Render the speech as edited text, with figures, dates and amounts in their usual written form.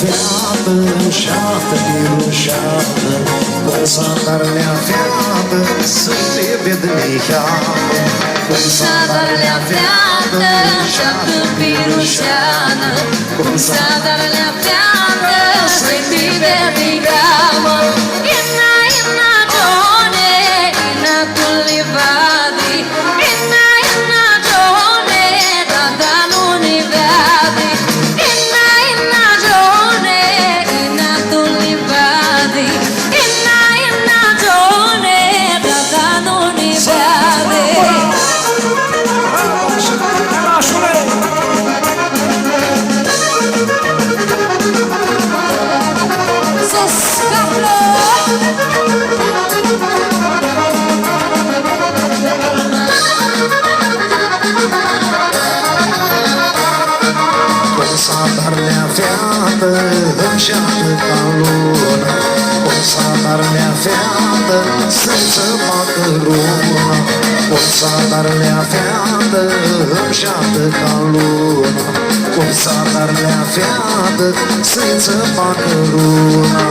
fiată, șaftă, pirușată, cum s-a darlea fiată, să-i te ved neheată. Cum s-a darlea fiată, șaftă, pirușată, cum s-a darlea fiată, să-i te ved neheată. Ina, ina, done, ina, tulivadi, ina, ina, done, dada, nuni, vadi. Ina, ina, done, ina, tulivadi, ina, ina, done, dada, nuni, vadi. Darlea fiată, înșeată ca luna, cum s-a darlea fiată, să-i se facă runa. Cum s-a darlea fiată, înșeată ca luna, cum s-a darlea fiată, să-i se facă runa.